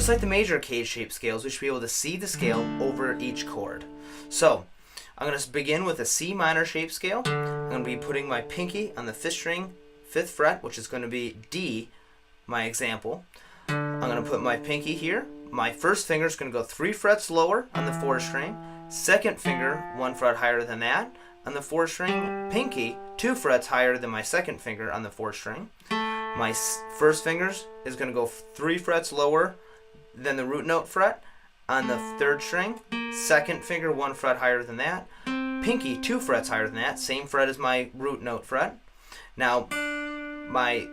just like the major cage shape scales, we should be able to see the scale over each chord. So I'm going to begin with a C minor shape scale. I'm going to be putting my pinky on the 5th string, 5th fret, which is going to be D, my example. I'm going to put my pinky here. My first finger is going to go 3 frets lower on the 4th string. Second finger 1 fret higher than that on the 4th string. Pinky 2 frets higher than my second finger on the 4th string. My first finger is going to go 3 frets lower than the root note fret on the 3rd string. Second finger 1 fret higher than that. Pinky 2 frets higher than that, same fret as my root note fret. Now my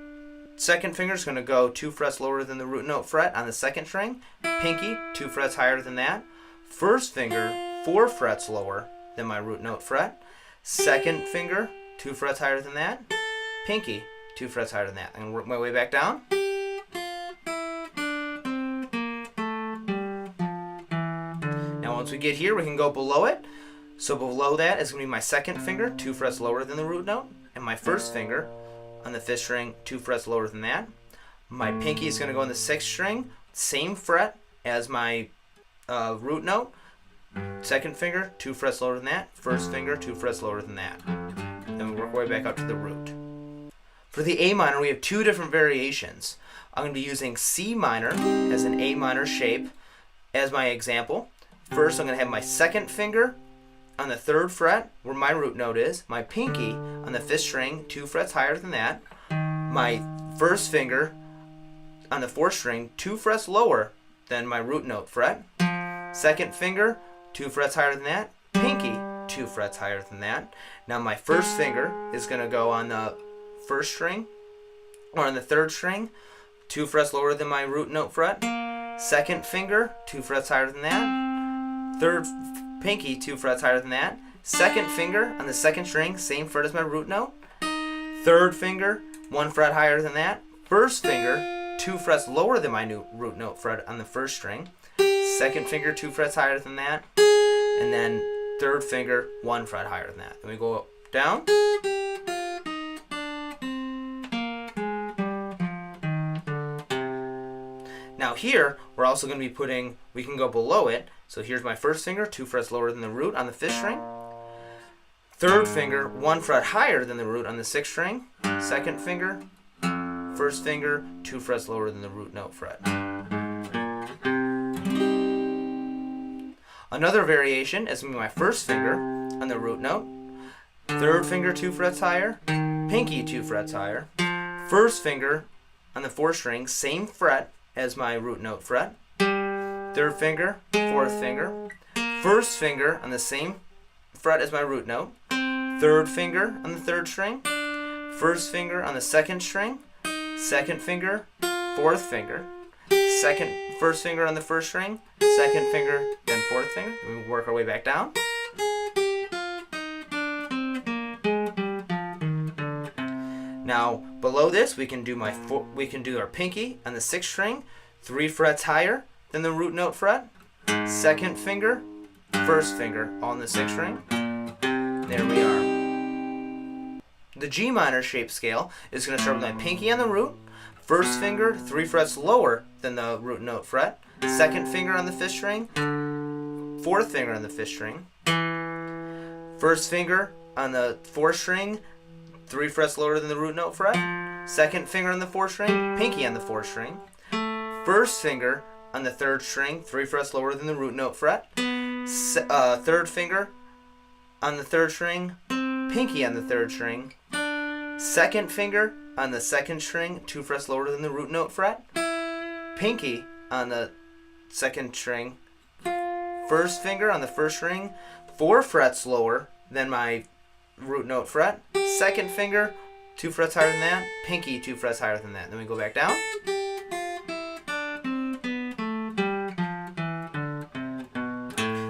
second finger is going to go 2 frets lower than the root note fret on the 2nd string. Pinky 2 frets higher than that. First finger 4 frets lower than my root note fret. Second finger 2 frets higher than that. Pinky 2 frets higher than that. I'm going to work my way back down. Now once we get here, we can go below it. So below that is going to be my second finger 2 frets lower than the root note, and my first finger on the 5th string 2 frets lower than that. My pinky is going to go on the 6th string, same fret as my root note. Second finger 2 frets lower than that. First finger 2 frets lower than that. Then we work our way back up to the root. For the A minor, we have 2 different variations. I'm going to be using C minor as an A minor shape as my example. First, I'm going to have my second finger on the 3rd fret where my root note is, my pinky on the 5th string 2 frets higher than that, my first finger on the 4th string 2 frets lower than my root note fret, second finger 2 frets higher than that, pinky 2 frets higher than that. Now my first finger is going to go on the 1st string or on the 3rd string 2 frets lower than my root note fret, second finger 2 frets higher than that, third pinky 2 frets higher than that, second finger on the 2nd string, same fret as my root note, third finger 1 fret higher than that, first finger 2 frets lower than my new root note fret on the 1st string, second finger 2 frets higher than that, and then third finger 1 fret higher than that. Then we go down. Now here, we're also going to be putting, we can go below it. So here's my first finger, 2 frets lower than the root on the 5th string. Third finger, 1 fret higher than the root on the 6th string. Second finger, first finger, 2 frets lower than the root note fret. Another variation is going to be my first finger on the root note. Third finger 2 frets higher. Pinky 2 frets higher. First finger on the 4th string, same fret as my root note fret. Third finger, 4th finger. First finger on the same fret as my root note. Third finger on the 3rd string. First finger on the 2nd string. Second finger, 4th finger. First finger on the 1st string. Second finger, then 4th finger. We work our way back down. Now below this, we can do our pinky on the 6th string, 3 frets higher than the root note fret. Second finger, first finger on the 6th string. There we are. The G minor shape scale is going to start with my pinky on the root. First finger 3 frets lower than the root note fret. Second finger on the 5th string. Fourth finger on the 5th string. First finger on the 4th string, 3 frets lower than the root note fret. Second finger on the 4th string, pinky on the 4th string. First finger on the 3rd string, 3 frets lower than the root note fret. Third finger on the 3rd string, pinky on the 3rd string. Second finger on the 2nd string, 2 frets lower than the root note fret. Pinky on the 2nd string. First finger on the 1st string, 4 frets lower than my root note fret. Second finger, 2 frets higher than that. Pinky 2 frets higher than that. Then we go back down.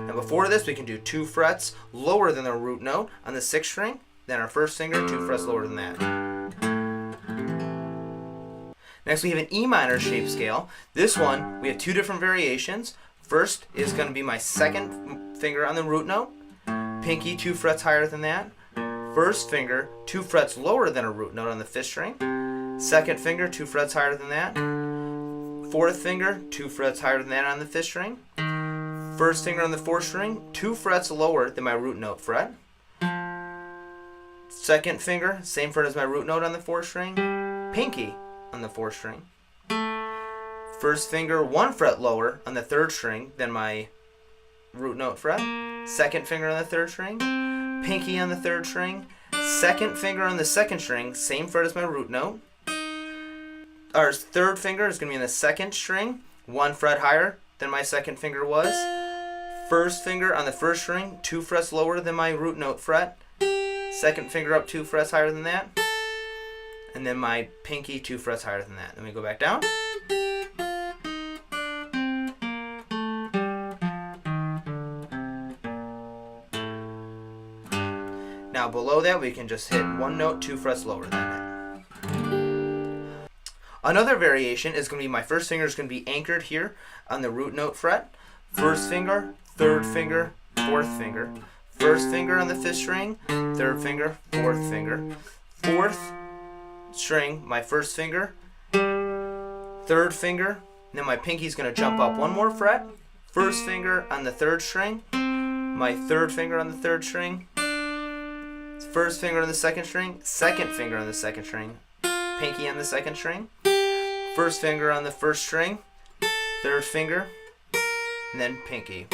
Now before this, we can do 2 frets lower than the root note on the 6th string. Then our first finger, 2 frets lower than that. Next, we have an E minor shape scale. This one, we have 2 different variations. First is going to be my second finger on the root note. Pinky 2 frets higher than that. First finger 2 frets lower than a root note on the 5th string. Second finger 2 frets higher than that. fourth finger, 2 frets higher than that on the fifth string. First finger on the fourth string, 2 frets lower than my root note fret. Second finger, same fret as my root note on the fourth string. Pinky on the fourth string. First finger, 1 fret lower on the third string than my root note fret. Second finger on the third string. Pinky on the third string. Second finger on the second string, same fret as my root note. Our third finger is going to be in the second string, 1 fret higher than my second finger was. First finger on the first string, 2 frets lower than my root note fret. Second finger up 2 frets higher than that. And then my pinky 2 frets higher than that. Then we go back down. Now below that we can just hit 1 note 2 frets lower than that. Another variation is going to be my first finger is going to be anchored here on the root note fret. First finger, third finger, fourth finger. First finger on the fifth string, third finger, fourth finger. Fourth string, my first finger, third finger, and then my pinky is going to jump up 1 more fret. First finger on the third string, my third finger on the third string, first finger on the second string, second finger on the second string, pinky on the second string, first finger on the first string, third finger, and then pinky.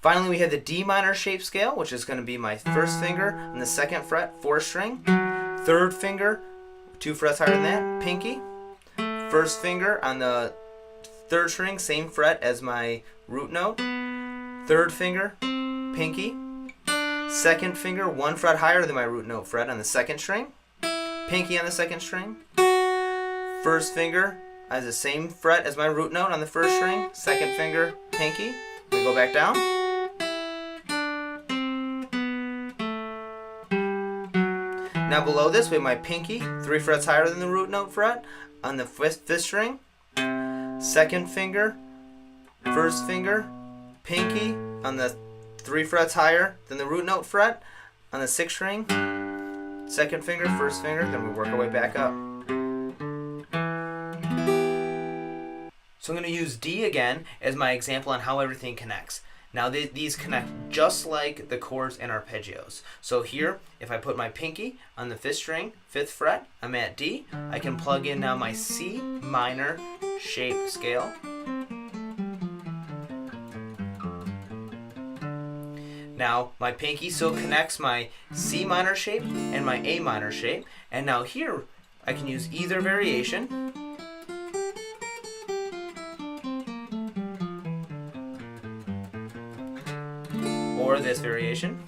Finally, we have the D minor shape scale, which is going to be my first finger on the second fret, fourth string, third finger, 2 frets higher than that, pinky, first finger on the third string, same fret as my root note, third finger, pinky, second finger, 1 fret higher than my root note fret on the second string, pinky on the second string, first finger as the same fret as my root note on the first string, second finger, pinky. We go back down. Now below this we have my pinky, 3 frets higher than the root note fret on the fifth string, second finger, first finger, pinky on the 3 frets higher than the root note fret on the sixth string, second finger, first finger, then we work our way back up. So I'm going to use D again as my example on how everything connects. Now these connect just like the chords and arpeggios. So here, if I put my pinky on the fifth string, 5th fret, I'm at D. I can plug in now my C minor shape scale. Now my pinky still connects my C minor shape and my A minor shape. And now here, I can use either variation. Or this variation.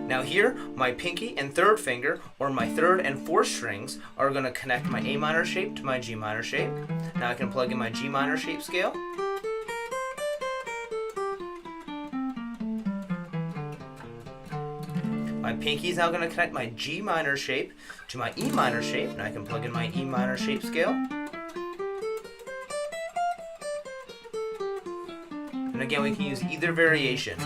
Now here, my pinky and third finger, or my third and fourth strings, are going to connect my A minor shape to my G minor shape. Now I can plug in my G minor shape scale. My pinky is now going to connect my G minor shape to my E minor shape. Now I can plug in my E minor shape scale. And again, we can use either variation.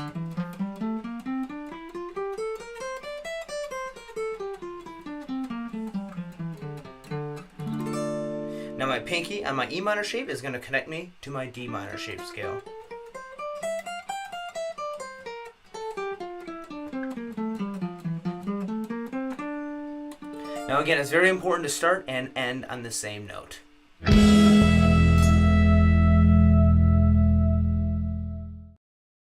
Now my pinky on my E minor shape is going to connect me to my D minor shape scale. Now again, it's very important to start and end on the same note.